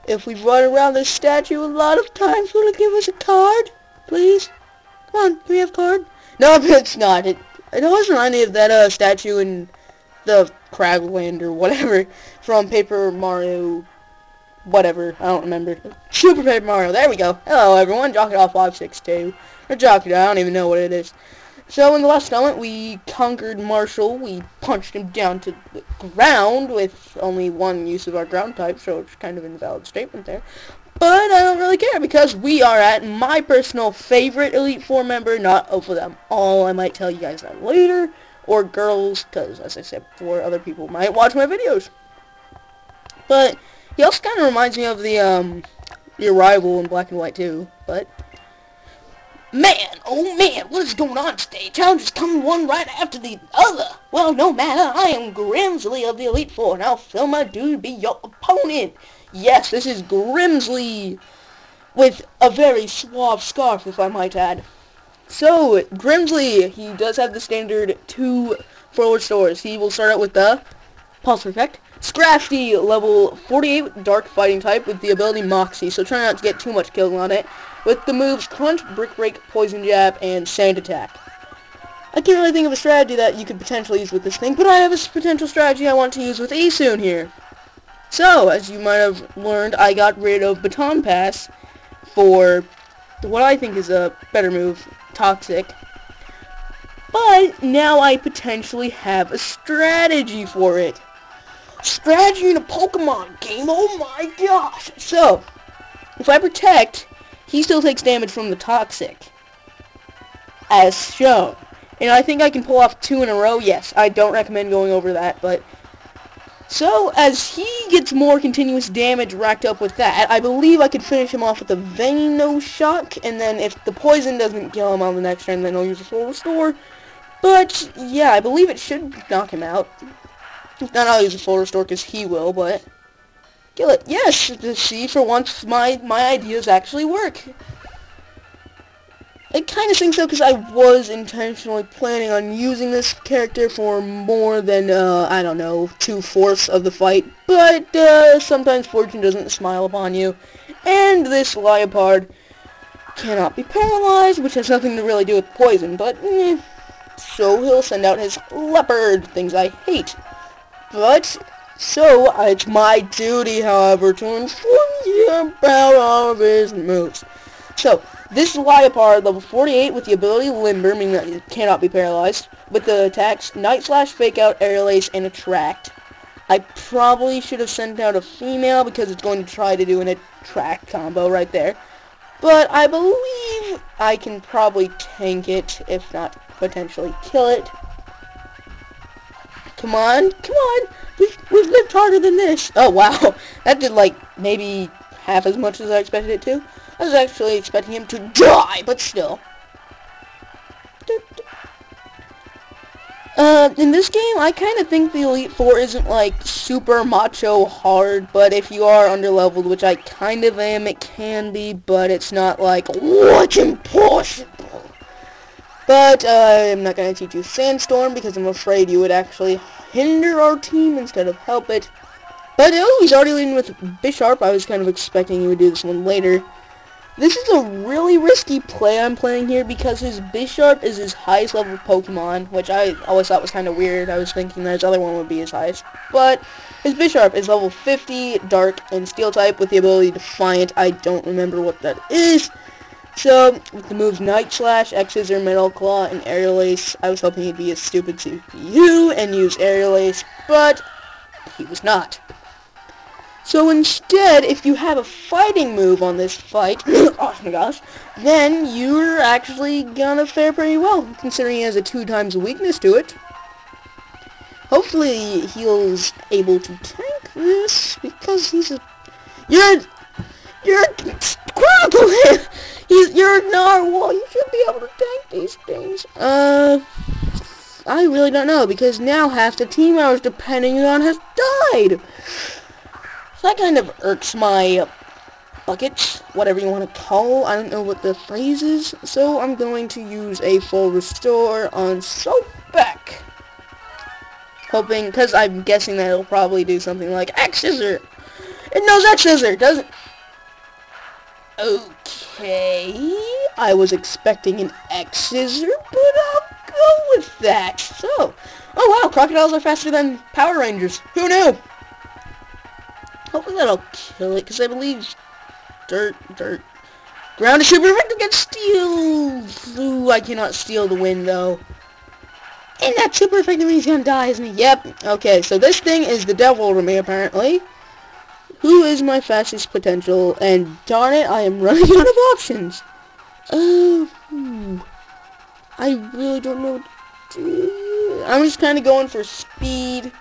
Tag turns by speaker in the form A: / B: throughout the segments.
A: If we run around this statue a lot of times, will it give us a card? Please? Come on, can we have a card? No, it's not. It always reminds me of that statue in the Cragland or whatever from Paper Mario, whatever, I don't remember. Super Paper Mario, there we go. Hello everyone, Jakadah 562. Or Jakadah, I don't even know what it is. So in the last element, we conquered Marshall. We punched him down to the ground with only one use of our ground type, so it's kind of an invalid statement there. But I don't really care, because we are at my personal favorite Elite Four member, not of them all. I might tell you guys that later, or girls, because as I said before, other people might watch my videos. But he also kind of reminds me of the Arrival in Black and White too, but... Man, oh man, what is going on today? Challenges coming one right after the other. Well, no matter, I am Grimsley of the Elite Four, and I'll fill my duty to be your opponent. Yes, this is Grimsley, with a very suave scarf, if I might add. So, Grimsley, he does have the standard 2 forward stores. He will start out with the Pulse Effect, Scrafty, level 48 Dark Fighting type with the ability Moxie, so try not to get too much killing on it, with the moves Crunch, Brick Break, Poison Jab, and Sand Attack. I can't really think of a strategy that you could potentially use with this thing, but I have a potential strategy I want to use with Asun here. So, as you might have learned, I got rid of Baton Pass for what I think is a better move, Toxic. But now I potentially have a strategy for it. Strategy in a Pokemon game, oh my gosh! So, if I Protect, he still takes damage from the Toxic, as shown. And I think I can pull off 2 in a row. Yes, I don't recommend going over that, but... So, as he gets more continuous damage racked up with that, I believe I could finish him off with a Veno Shock, and then if the poison doesn't kill him on the next turn, then I'll use a Full Restore. But, yeah, I believe it should knock him out. If not, I'll use a Full Restore, because he will, but... Kill it. Yes! See, for once, my ideas actually work. It kind of stinks though, because I was intentionally planning on using this character for more than, I don't know, 2/4 of the fight. But, sometimes fortune doesn't smile upon you. And this Liepard cannot be paralyzed, which has nothing to really do with poison, but, so he'll send out his Leopard, things I hate. But... So, it's my duty, however, to inform you about all of his moves. So, this Liepard, level 48, with the ability Limber, meaning that it cannot be paralyzed, with the attacks Night Slash, Fake Out, Aerial Ace, and Attract. I probably should have sent out a female, because it's going to try to do an Attract combo right there. But I believe I can probably tank it, if not potentially kill it. Come on, come on! We've lived harder than this. Oh, wow. That did, like, maybe half as much as I expected it to. I was actually expecting him to die, but still. In this game, I kind of think the Elite Four isn't, like, super macho hard, but if you are underleveled, which I kind of am, it can be, but it's not like, what's impossible? But, I'm not going to teach you Sandstorm, because I'm afraid you would actually hinder our team instead of help it. But, oh, he's already leading with Bisharp. I was kind of expecting he would do this one later. This is a really risky play I'm playing here, because his Bisharp is his highest level Pokemon, which I always thought was kind of weird. I was thinking that his other one would be his highest. But, his Bisharp is level 50, Dark, and Steel type, with the ability Defiant. I don't remember what that is. So, with the moves Night Slash, X-Scissor, Metal Claw, and Aerial Ace, I was hoping he'd be a stupid CPU and use Aerial Ace, but he was not. So instead, if you have a fighting move on this fight, oh my gosh, then you're actually gonna fare pretty well, considering he has a 2x weakness to it. Hopefully he's able to tank this, because he's a... You're Chronicle! You're a narwhal. You should be able to tank these things. I really don't know, because now half the team I was depending on has died. So that kind of irks my buckets, whatever you want to call. I don't know what the phrase is, so I'm going to use a Full Restore on Soapback. Hoping, because I'm guessing that it'll probably do something like X-Scissor. It knows that scissor, doesn't... Okay, I was expecting an X scissor, but I'll go with that. So, oh wow, crocodiles are faster than Power Rangers. Who knew? Hopefully that'll kill it, because I believe dirt. Ground is super effective against steel. Ooh, I cannot steal the wind, though. And that's super effective when he's gonna die, isn't he? Yep. Okay, so this thing is the devil to me, apparently. Who is my fastest potential? And darn it, I am running out of options. I really don't know what to do. I'm just kind of going for speed.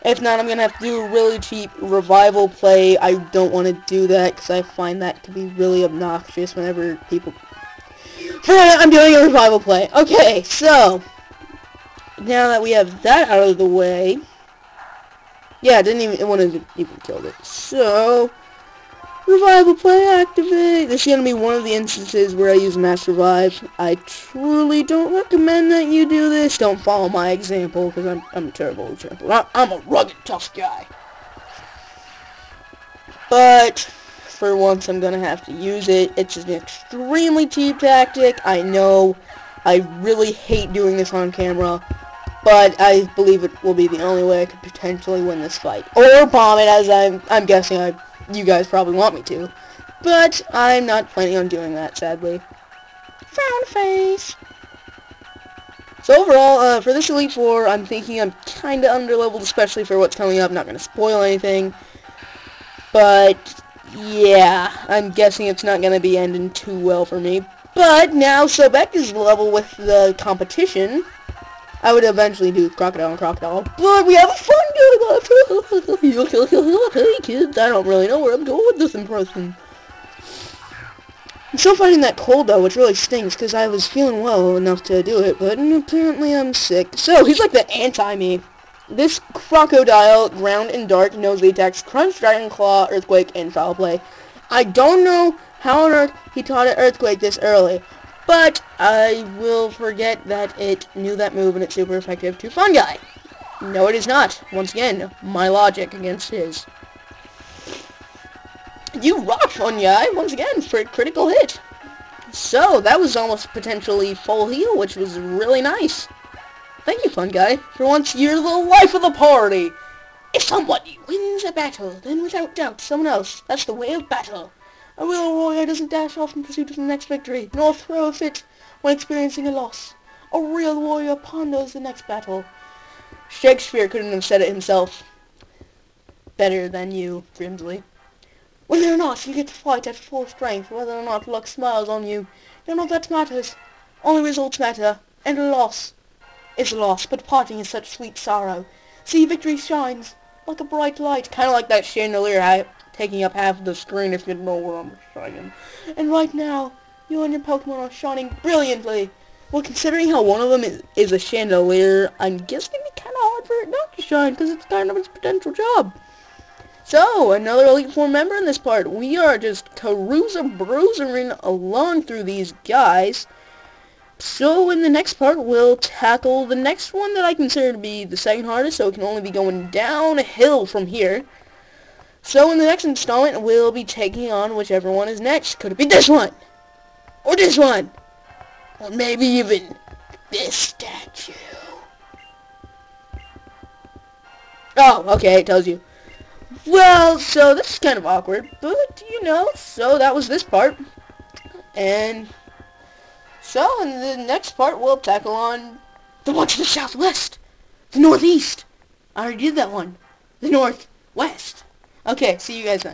A: If not, I'm going to have to do a really cheap revival play. I don't want to do that because I find that to be really obnoxious whenever people... I'm doing a revival play. Okay, so... now that we have that out of the way... yeah, it wouldn't have even killed it. So... revival play activate. This is going to be one of the instances where I use mass revive. I truly don't recommend that you do this. Don't follow my example because I'm a terrible example. I'm a rugged, tough guy. But for once I'm going to have to use it. It's an extremely cheap tactic. I know I really hate doing this on camera. But I believe it will be the only way I could potentially win this fight. Or bomb it, as I'm guessing you guys probably want me to. But I'm not planning on doing that, sadly. Frown face! So overall, for this Elite Four, I'm thinking I'm kinda underleveled, especially for what's coming up. Not gonna spoil anything. But, yeah, I'm guessing it's not gonna be ending too well for me. But now Sobek is level with the competition. I would eventually do crocodile and crocodile, but we have a fun game left. Hey kids, I don't really know where I'm going with this impression. I'm still fighting that cold though, which really stings, because I was feeling well enough to do it, but apparently I'm sick. So, he's like the anti-me. This crocodile, ground and dark, knows the attacks Crunch, Dragon Claw, Earthquake, and Foul Play. I don't know how on earth he taught it Earthquake this early. But I will forget that it knew that move and it's super effective to Fun Guy. No, it is not. Once again, my logic against his. You rock, Fun Guy, once again, for a critical hit. So, that was almost potentially full heal, which was really nice. Thank you, Fun Guy. For once, you're the life of the party. If somebody wins a battle, then without doubt, someone else. That's the way of battle. A real warrior doesn't dash off in pursuit of the next victory, nor throw a fit when experiencing a loss. A real warrior ponders the next battle. Shakespeare couldn't have said it himself better than you, Grimsley. Whether or not you get to fight at full strength, whether or not luck smiles on you, none of that matters. Only results matter, and a loss is a loss, but parting is such sweet sorrow. See, victory shines like a bright light, kind of like that chandelier taking up half of the screen, if you know where I'm shining. And right now, you and your Pokemon are shining brilliantly. Well, considering how one of them is a chandelier, I'm guessing it'd be kind of hard for it not to shine, because it's kind of its potential job. So, another Elite Four member in this part. We are just bruising along through these guys. So, in the next part, we'll tackle the next one that I consider to be the second hardest, so it can only be going downhill from here. So in the next installment, we'll be taking on whichever one is next. Could it be this one? Or this one? Or maybe even this statue? Oh, okay, it tells you. Well, so this is kind of awkward, but, you know, so that was this part. And so in the next part, we'll tackle on the one to the southwest, the northeast. I already did that one. The northwest. Okay, see you guys then.